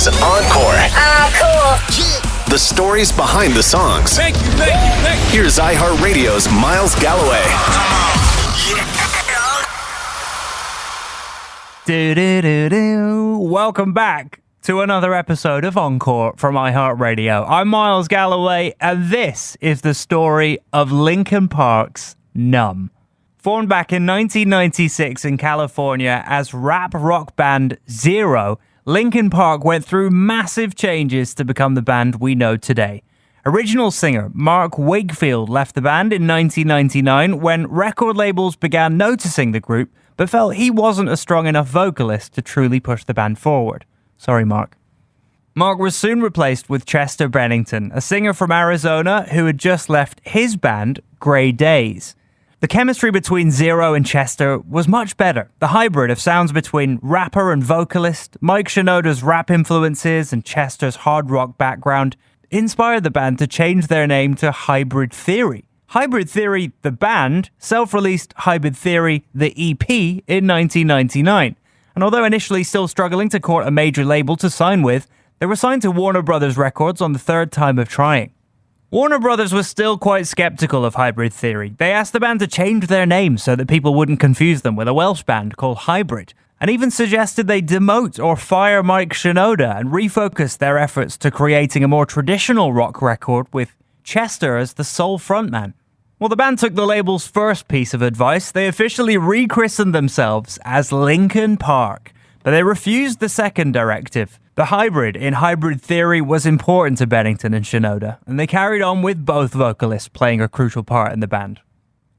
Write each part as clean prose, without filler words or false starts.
is Encore. Cool. The stories behind the songs. Thank you. Here's iHeartRadio's Miles Galloway. Welcome back to another episode of Encore from iHeartRadio. I'm Miles Galloway, and this is the story of Linkin Park's Numb. Formed back in 1996 in California as rap rock band Xero, Linkin Park went through massive changes to become the band we know today. Original singer Mark Wakefield left the band in 1999 when record labels began noticing the group, but felt he wasn't a strong enough vocalist to truly push the band forward. Sorry, Mark. Mark was soon replaced with Chester Bennington, a singer from Arizona who had just left his band, Grey Daze. The chemistry between Xero and Chester was much better. The hybrid of sounds between rapper and vocalist, Mike Shinoda's rap influences and Chester's hard rock background inspired the band to change their name to Hybrid Theory. Hybrid Theory, the band, self-released Hybrid Theory, the EP, in 1999. And although initially still struggling to court a major label to sign with, they were signed to Warner Brothers Records on the third time of trying. Warner Brothers was still quite skeptical of Hybrid Theory. They asked the band to change their name so that people wouldn't confuse them with a Welsh band called Hybrid, and even suggested they demote or fire Mike Shinoda and refocus their efforts to creating a more traditional rock record with Chester as the sole frontman. Well, the band took the label's first piece of advice. They officially rechristened themselves as Linkin Park, but they refused the second directive. The hybrid in Hybrid Theory was important to Bennington and Shinoda, and they carried on with both vocalists playing a crucial part in the band.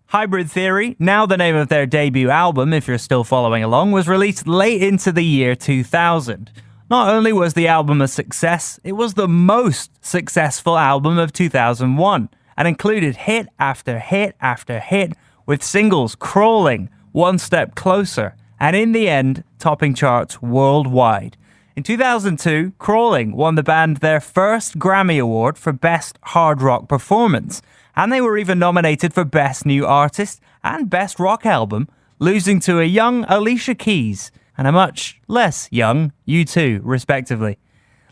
Hybrid Theory, now the name of their debut album if you're still following along, was released late into the year 2000. Not only was the album a success, it was the most successful album of 2001, and included hit after hit after hit, with singles Crawling, One Step Closer, and in the end, topping charts worldwide. In 2002, Crawling won the band their first Grammy Award for Best Hard Rock Performance, and they were even nominated for Best New Artist and Best Rock Album, losing to a young Alicia Keys and a much less young U2, respectively.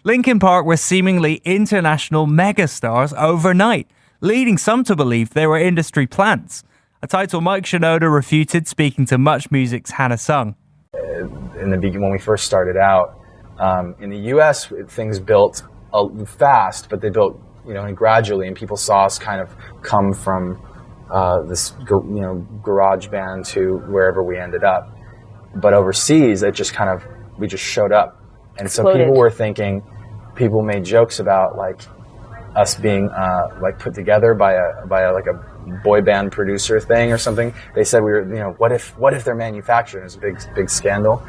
Linkin Park were seemingly international megastars overnight, leading some to believe they were industry plants, a title Mike Shinoda refuted speaking to Much Music's Hannah Sung. In the beginning, when we first started out, in the U.S., things built fast, but they built, gradually, and people saw us kind of come from this, garage band to wherever we ended up. But overseas, we just showed up, and so people were thinking, people made jokes about us being put together by a boy band producer thing or something. They said we were, what if they're manufactured? It was a big scandal.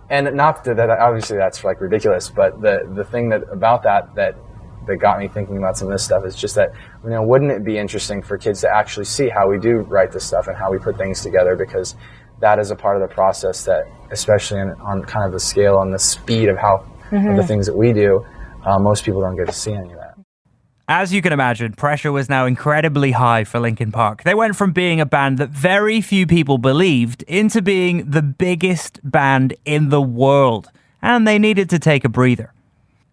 And not that obviously that's ridiculous, but the thing about that got me thinking about some of this stuff is just that, wouldn't it be interesting for kids to actually see how we do write this stuff and how we put things together, because that is a part of the process that, especially on kind of the scale and the speed of how of the things that we do, most people don't get to see any of that. As you can imagine, pressure was now incredibly high for Linkin Park. They went from being a band that very few people believed into being the biggest band in the world, and they needed to take a breather.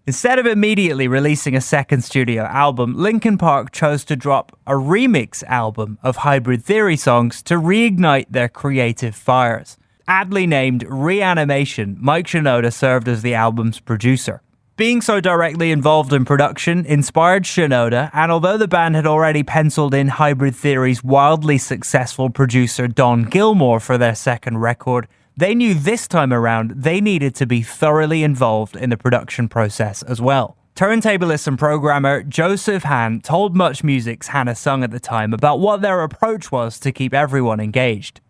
Instead of immediately releasing a second studio album, Linkin Park chose to drop a remix album of Hybrid Theory songs to reignite their creative fires. Aptly named Reanimation, Mike Shinoda served as the album's producer. Being so directly involved in production inspired Shinoda, and although the band had already penciled in Hybrid Theory's wildly successful producer Don Gilmore for their second record, they knew this time around they needed to be thoroughly involved in the production process as well. Turntablist and programmer Joseph Hahn told Much Music's Hannah Sung at the time about what their approach was to keep everyone engaged.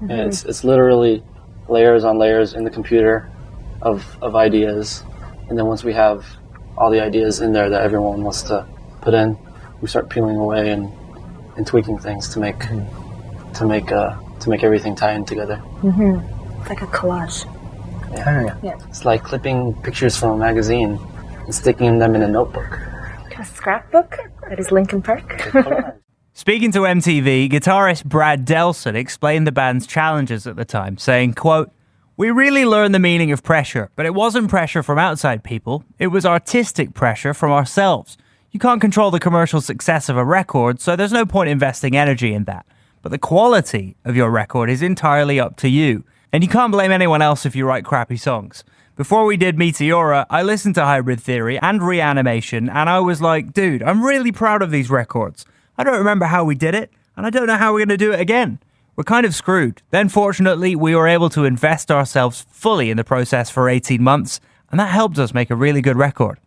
And it's literally layers on layers in the computer of ideas. And then once we have all the ideas in there that everyone wants to put in, we start peeling away and tweaking things to make everything tie in together. It's like a collage. Yeah. It's like clipping pictures from a magazine and sticking them in a notebook. A scrapbook that is Linkin Park. Speaking to MTV, guitarist Brad Delson explained the band's challenges at the time, saying, quote, We really learned the meaning of pressure, but it wasn't pressure from outside people. It was artistic pressure from ourselves. You can't control the commercial success of a record, so there's no point investing energy in that. But the quality of your record is entirely up to you. And you can't blame anyone else if you write crappy songs. Before we did Meteora, I listened to Hybrid Theory and Reanimation, and I was like, dude, I'm really proud of these records. I don't remember how we did it, and I don't know how we're going to do it again. We're kind of screwed. Then fortunately, we were able to invest ourselves fully in the process for 18 months, and that helped us make a really good record.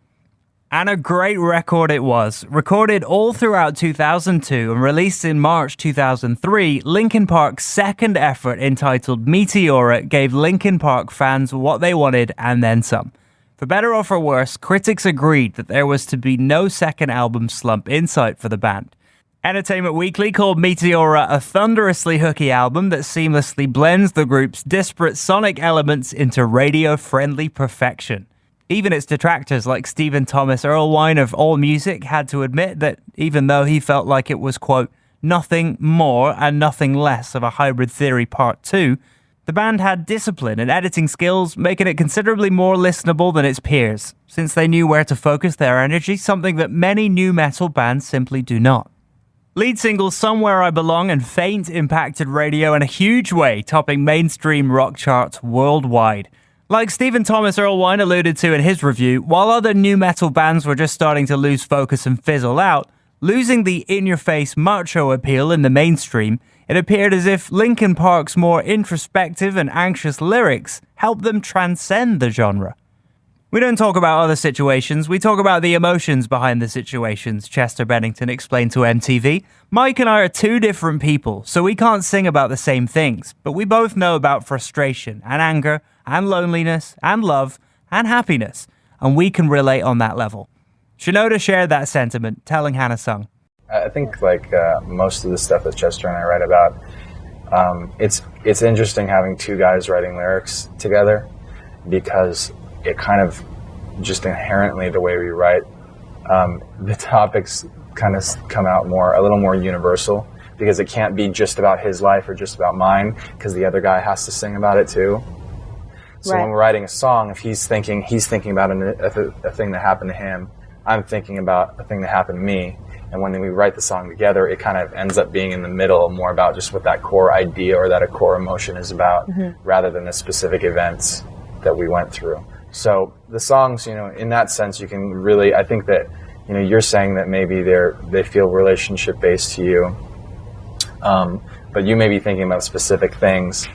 And a great record it was. Recorded all throughout 2002 and released in March 2003, Linkin Park's second effort entitled Meteora gave Linkin Park fans what they wanted and then some. For better or for worse, critics agreed that there was to be no second album slump in sight for the band. Entertainment Weekly called Meteora a thunderously hooky album that seamlessly blends the group's disparate sonic elements into radio-friendly perfection. Even its detractors like Stephen Thomas Erlewine of AllMusic had to admit that even though he felt like it was, quote, nothing more and nothing less of a Hybrid Theory Part 2, the band had discipline and editing skills, making it considerably more listenable than its peers, since they knew where to focus their energy, something that many new metal bands simply do not. Lead singles Somewhere I Belong and Faint impacted radio in a huge way, topping mainstream rock charts worldwide. Like Stephen Thomas Erlewine alluded to in his review, while other new metal bands were just starting to lose focus and fizzle out, losing the in-your-face macho appeal in the mainstream, it appeared as if Linkin Park's more introspective and anxious lyrics helped them transcend the genre. We don't talk about other situations, we talk about the emotions behind the situations, Chester Bennington explained to MTV. Mike and I are two different people, so we can't sing about the same things, but we both know about frustration and anger and loneliness and love and happiness, and we can relate on that level. Shinoda shared that sentiment, telling Hannah Sung. I think most of the stuff that Chester and I write about, it's interesting having two guys writing lyrics together, because it kind of just inherently the way we write, the topics kind of come out a little more universal, because it can't be just about his life or just about mine, because the other guy has to sing about it too. So when we're writing a song, if he's thinking about a thing that happened to him, I'm thinking about a thing that happened to me. And when we write the song together, it kind of ends up being in the middle, more about just what that core idea or that a core emotion is about, rather than the specific events that we went through. So the songs, in that sense, you can really, I think that, you're saying that maybe they feel relationship based to you, but you may be thinking about specific things,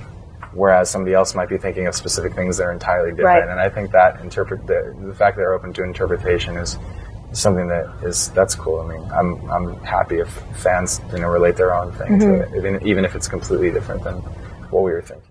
whereas somebody else might be thinking of specific things that are entirely different. Right. And I think that the fact that they're open to interpretation is something that's cool. I mean, I'm happy if fans relate their own thing to it, even if it's completely different than what we were thinking.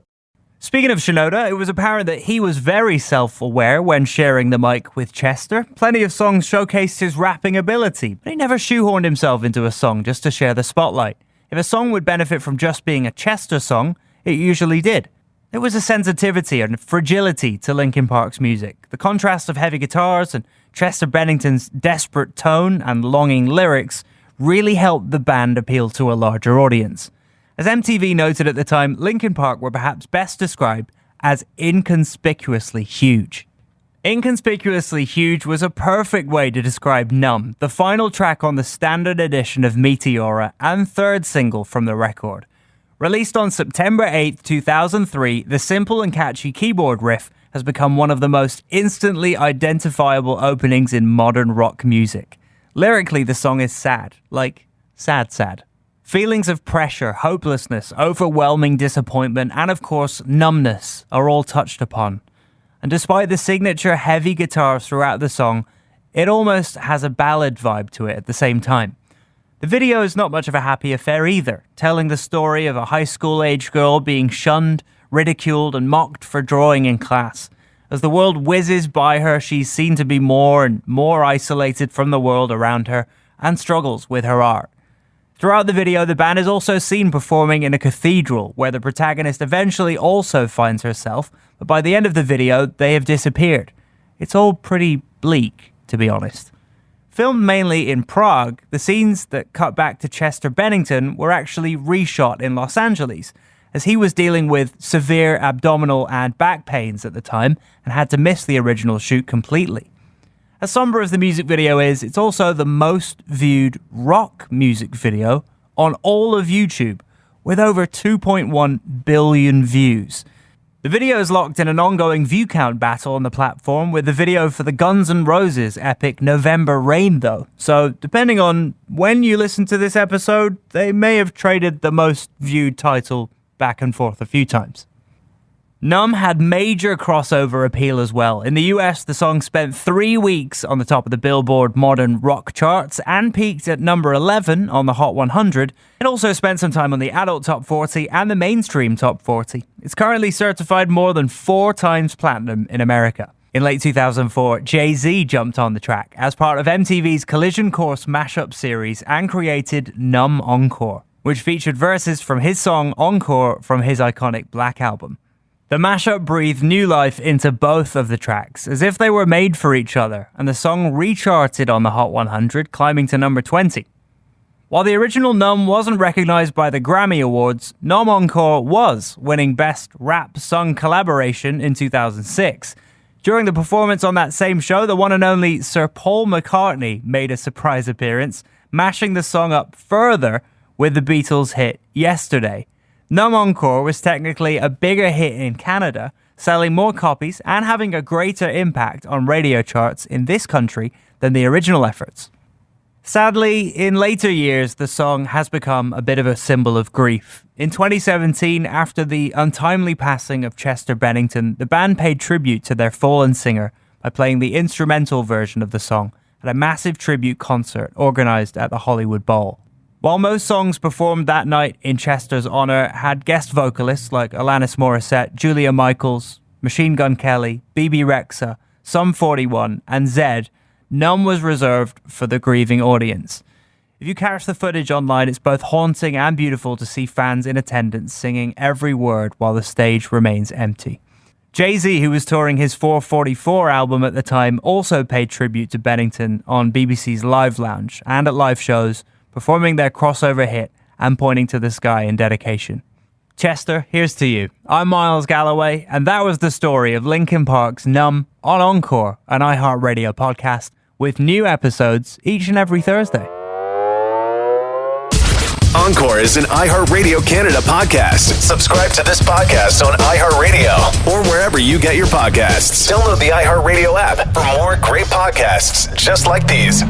Speaking of Shinoda, it was apparent that he was very self-aware when sharing the mic with Chester. Plenty of songs showcased his rapping ability, but he never shoehorned himself into a song just to share the spotlight. If a song would benefit from just being a Chester song, it usually did. There was a sensitivity and fragility to Linkin Park's music. The contrast of heavy guitars and Chester Bennington's desperate tone and longing lyrics really helped the band appeal to a larger audience. As MTV noted at the time, Linkin Park were perhaps best described as inconspicuously huge. Inconspicuously Huge was a perfect way to describe Numb, the final track on the standard edition of Meteora and third single from the record. Released on September 8, 2003, the simple and catchy keyboard riff has become one of the most instantly identifiable openings in modern rock music. Lyrically, the song is sad, like sad. Feelings of pressure, hopelessness, overwhelming disappointment, and of course, numbness are all touched upon. And despite the signature heavy guitars throughout the song, it almost has a ballad vibe to it at the same time. The video is not much of a happy affair either, telling the story of a high school-age girl being shunned, ridiculed, and mocked for drawing in class. As the world whizzes by her, she's seen to be more and more isolated from the world around her and struggles with her art. Throughout the video, the band is also seen performing in a cathedral, where the protagonist eventually also finds herself, but by the end of the video, they have disappeared. It's all pretty bleak, to be honest. Filmed mainly in Prague, the scenes that cut back to Chester Bennington were actually reshot in Los Angeles, as he was dealing with severe abdominal and back pains at the time and had to miss the original shoot completely. As somber as the music video is, it's also the most viewed rock music video on all of YouTube, with over 2.1 billion views. The video is locked in an ongoing view count battle on the platform, with the video for the Guns N' Roses epic November Rain though. So depending on when you listen to this episode, they may have traded the most viewed title back and forth a few times. Numb had major crossover appeal as well. In the US, the song spent 3 weeks on the top of the Billboard Modern Rock charts and peaked at number 11 on the Hot 100. It also spent some time on the Adult Top 40 and the Mainstream Top 40. It's currently certified more than 4 times platinum in America. In late 2004, Jay-Z jumped on the track as part of MTV's Collision Course mashup series and created Numb Encore, which featured verses from his song Encore from his iconic Black album. The mashup breathed new life into both of the tracks, as if they were made for each other, and the song recharted on the Hot 100, climbing to number 20. While the original Numb wasn't recognized by the Grammy Awards, Numb Encore was, winning Best Rap Sung Collaboration in 2006. During the performance on that same show, the one and only Sir Paul McCartney made a surprise appearance, mashing the song up further with the Beatles' hit Yesterday. Numb Encore was technically a bigger hit in Canada, selling more copies and having a greater impact on radio charts in this country than the original efforts. Sadly, in later years, the song has become a bit of a symbol of grief. In 2017, after the untimely passing of Chester Bennington, the band paid tribute to their fallen singer by playing the instrumental version of the song at a massive tribute concert organized at the Hollywood Bowl. While most songs performed that night in Chester's honor had guest vocalists like Alanis Morissette, Julia Michaels, Machine Gun Kelly, BB Rexha, Sum 41, and Zedd, Numb was reserved for the grieving audience. If you catch the footage online, it's both haunting and beautiful to see fans in attendance singing every word while the stage remains empty. Jay-Z, who was touring his 444 album at the time, also paid tribute to Bennington on BBC's Live Lounge and at live shows, performing their crossover hit and pointing to the sky in dedication. Chester, here's to you. I'm Miles Galloway, and that was the story of Linkin Park's Numb on Encore, an iHeartRadio podcast, with new episodes each and every Thursday. Encore is an iHeartRadio Canada podcast. Subscribe to this podcast on iHeartRadio or wherever you get your podcasts. Download the iHeartRadio app for more great podcasts just like these.